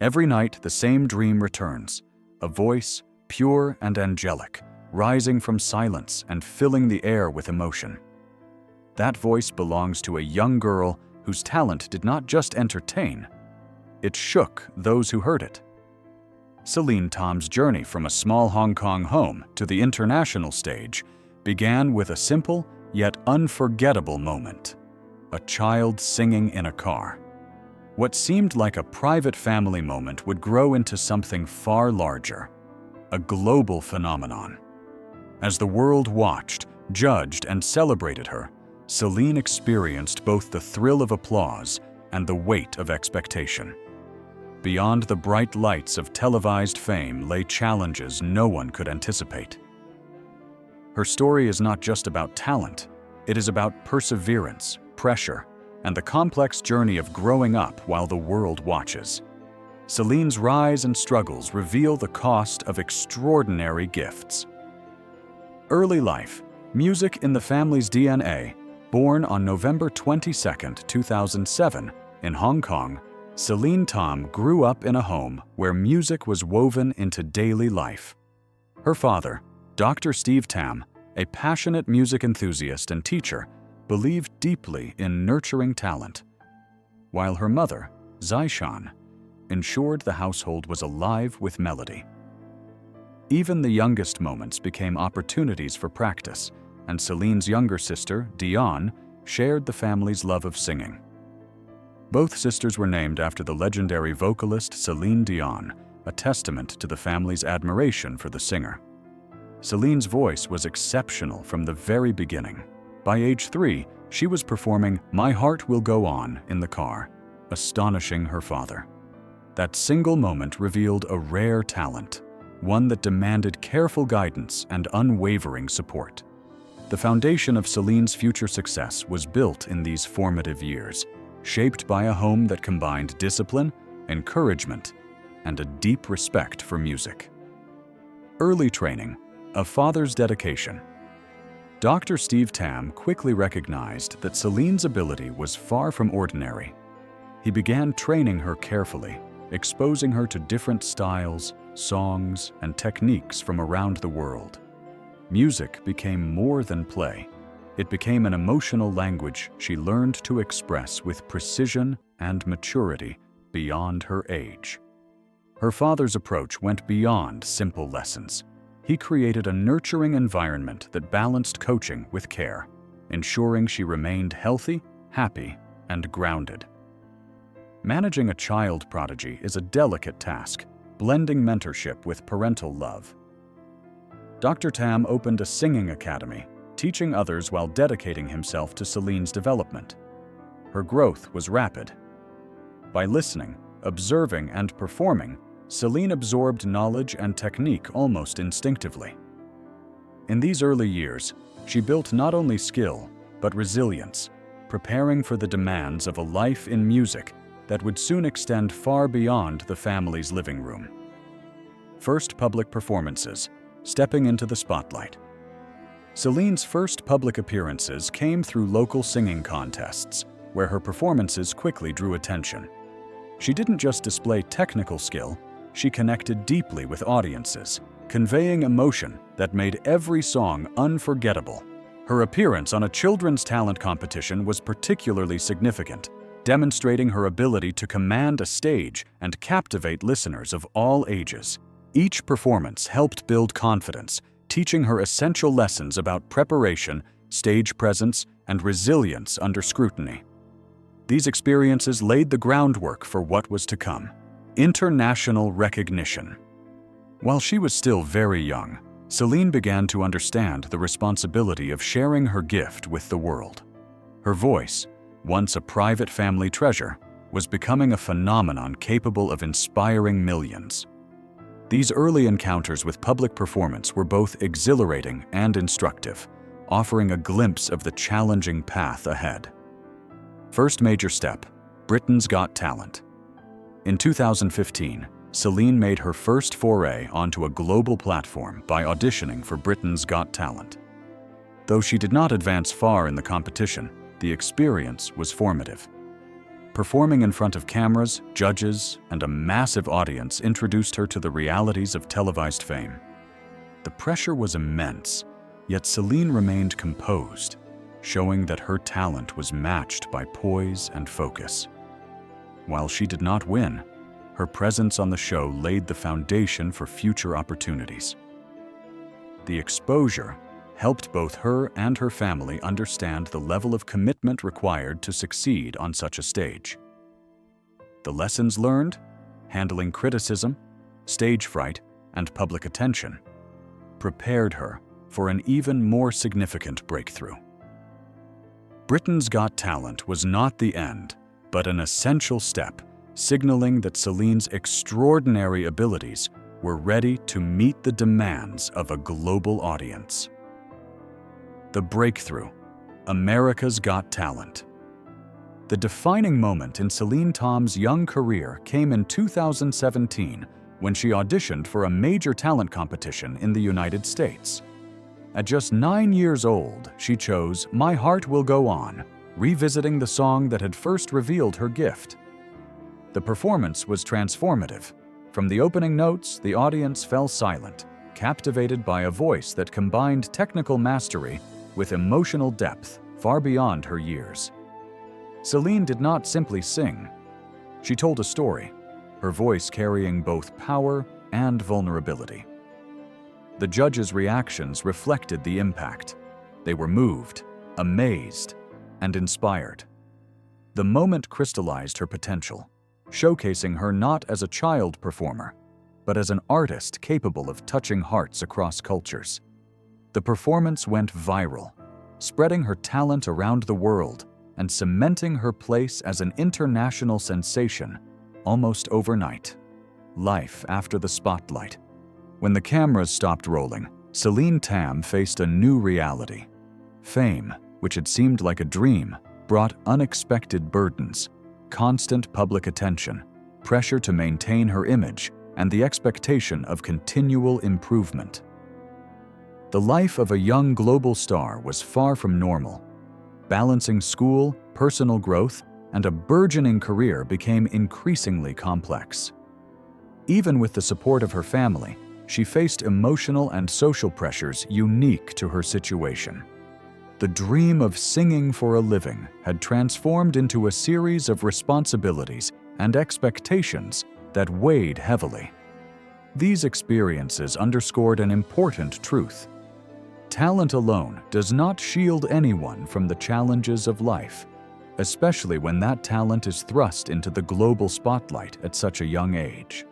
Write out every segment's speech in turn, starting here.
Every night, the same dream returns, a voice, pure and angelic, rising from silence and filling the air with emotion. That voice belongs to a young girl whose talent did not just entertain, it shook those who heard it. Celine Tam's journey from a small Hong Kong home to the international stage began with a simple yet unforgettable moment: a child singing in a car. What seemed like a private family moment would grow into something far larger, a global phenomenon. As the world watched, judged, and celebrated her, Celine experienced both the thrill of applause and the weight of expectation. Beyond the bright lights of televised fame lay challenges no one could anticipate. Her story is not just about talent, it is about perseverance, pressure, and the complex journey of growing up while the world watches. Celine's rise and struggles reveal the cost of extraordinary gifts. Early life: music in the family's DNA. Born on November 22, 2007, in Hong Kong, Celine Tam grew up in a home where music was woven into daily life. Her father, Dr. Steve Tam, a passionate music enthusiast and teacher, believed deeply in nurturing talent, while her mother, Zaishan, ensured the household was alive with melody. Even the youngest moments became opportunities for practice, and Celine's younger sister, Dion, shared the family's love of singing. Both sisters were named after the legendary vocalist Celine Dion, a testament to the family's admiration for the singer. Celine's voice was exceptional from the very beginning. By age 3, she was performing "My Heart Will Go On" in the car, astonishing her father. That single moment revealed a rare talent, one that demanded careful guidance and unwavering support. The foundation of Celine's future success was built in these formative years, shaped by a home that combined discipline, encouragement, and a deep respect for music. Early training: a father's dedication. Dr. Steve Tam quickly recognized that Celine's ability was far from ordinary. He began training her carefully, exposing her to different styles, songs, and techniques from around the world. Music became more than play. It became an emotional language she learned to express with precision and maturity beyond her age. Her father's approach went beyond simple lessons. He created a nurturing environment that balanced coaching with care, ensuring she remained healthy, happy, and grounded. Managing a child prodigy is a delicate task, blending mentorship with parental love. Dr. Tam opened a singing academy, teaching others while dedicating himself to Celine's development. Her growth was rapid. By listening, observing, and performing, Celine absorbed knowledge and technique almost instinctively. In these early years, she built not only skill, but resilience, preparing for the demands of a life in music that would soon extend far beyond the family's living room. First public performances: stepping into the spotlight. Celine's first public appearances came through local singing contests, where her performances quickly drew attention. She didn't just display technical skill, she connected deeply with audiences, conveying emotion that made every song unforgettable. Her appearance on a children's talent competition was particularly significant, demonstrating her ability to command a stage and captivate listeners of all ages. Each performance helped build confidence, teaching her essential lessons about preparation, stage presence, and resilience under scrutiny. These experiences laid the groundwork for what was to come: international recognition. While she was still very young, Celine began to understand the responsibility of sharing her gift with the world. Her voice, once a private family treasure, was becoming a phenomenon capable of inspiring millions. These early encounters with public performance were both exhilarating and instructive, offering a glimpse of the challenging path ahead. First major step: Britain's Got Talent. In 2015, Celine made her first foray onto a global platform by auditioning for Britain's Got Talent. Though she did not advance far in the competition, the experience was formative. Performing in front of cameras, judges, and a massive audience introduced her to the realities of televised fame. The pressure was immense, yet Celine remained composed, showing that her talent was matched by poise and focus. While she did not win, her presence on the show laid the foundation for future opportunities. The exposure helped both her and her family understand the level of commitment required to succeed on such a stage. The lessons learned, handling criticism, stage fright, and public attention, prepared her for an even more significant breakthrough. Britain's Got Talent was not the end, but an essential step, signaling that Celine's extraordinary abilities were ready to meet the demands of a global audience. The breakthrough, America's Got Talent. The defining moment in Celine Tam's young career came in 2017 when she auditioned for a major talent competition in the United States. At just 9 years old, she chose My Heart Will Go On, revisiting the song that had first revealed her gift. The performance was transformative. From the opening notes, the audience fell silent, captivated by a voice that combined technical mastery with emotional depth far beyond her years. Celine did not simply sing. She told a story, her voice carrying both power and vulnerability. The judges' reactions reflected the impact. They were moved, amazed, and inspired. The moment crystallized her potential, showcasing her not as a child performer, but as an artist capable of touching hearts across cultures. The performance went viral, spreading her talent around the world and cementing her place as an international sensation almost overnight. Life after the spotlight. When the cameras stopped rolling, Celine Tam faced a new reality. Fame, which had seemed like a dream, brought unexpected burdens, constant public attention, pressure to maintain her image, and the expectation of continual improvement. The life of a young global star was far from normal. Balancing school, personal growth, and a burgeoning career became increasingly complex. Even with the support of her family, she faced emotional and social pressures unique to her situation. The dream of singing for a living had transformed into a series of responsibilities and expectations that weighed heavily. These experiences underscored an important truth. Talent alone does not shield anyone from the challenges of life, especially when that talent is thrust into the global spotlight at such a young age.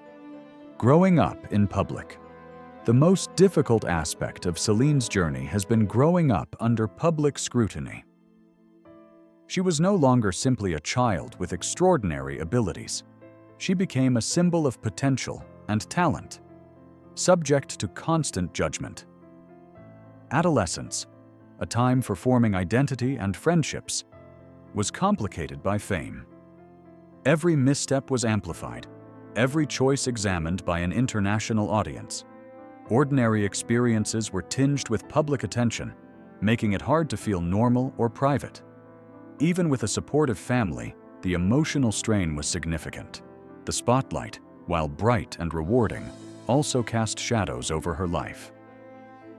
Growing up in public. The most difficult aspect of Celine's journey has been growing up under public scrutiny. She was no longer simply a child with extraordinary abilities. She became a symbol of potential and talent, subject to constant judgment. Adolescence, a time for forming identity and friendships, was complicated by fame. Every misstep was amplified, every choice examined by an international audience. Ordinary experiences were tinged with public attention, making it hard to feel normal or private. Even with a supportive family, the emotional strain was significant. The spotlight, while bright and rewarding, also cast shadows over her life.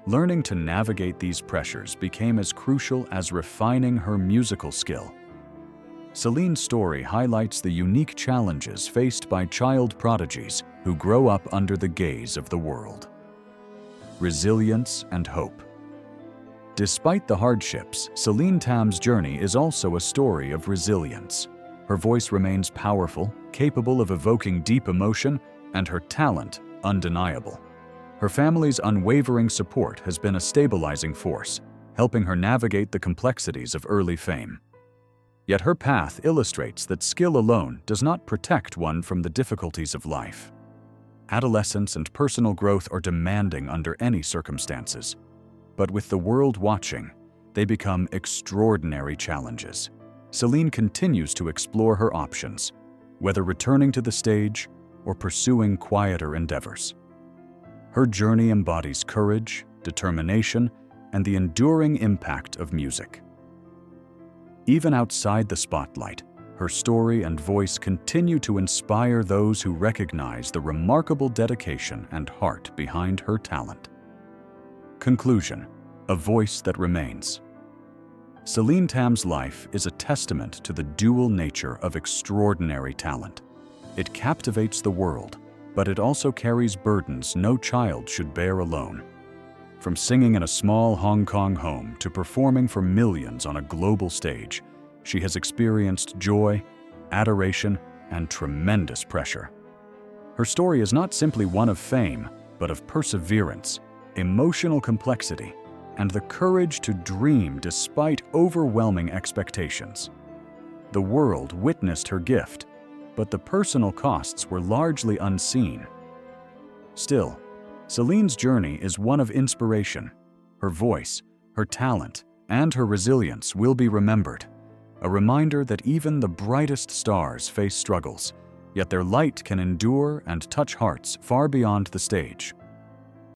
Learning to navigate these pressures became as crucial as refining her musical skill. Celine's story highlights the unique challenges faced by child prodigies who grow up under the gaze of the world. Resilience and hope. Despite the hardships, Celine Tam's journey is also a story of resilience. Her voice remains powerful, capable of evoking deep emotion, and her talent undeniable. Her family's unwavering support has been a stabilizing force, helping her navigate the complexities of early fame. Yet her path illustrates that skill alone does not protect one from the difficulties of life. Adolescence and personal growth are demanding under any circumstances, but with the world watching, they become extraordinary challenges. Celine continues to explore her options, whether returning to the stage or pursuing quieter endeavors. Her journey embodies courage, determination, and the enduring impact of music. Even outside the spotlight, her story and voice continue to inspire those who recognize the remarkable dedication and heart behind her talent. Conclusion: a voice that remains. Celine Tam's life is a testament to the dual nature of extraordinary talent. It captivates the world, but it also carries burdens no child should bear alone. From singing in a small Hong Kong home to performing for millions on a global stage, she has experienced joy, adoration, and tremendous pressure. Her story is not simply one of fame, but of perseverance, emotional complexity, and the courage to dream despite overwhelming expectations. The world witnessed her gift, but the personal costs were largely unseen. Still, Celine's journey is one of inspiration. Her voice, her talent, and her resilience will be remembered, a reminder that even the brightest stars face struggles, yet their light can endure and touch hearts far beyond the stage.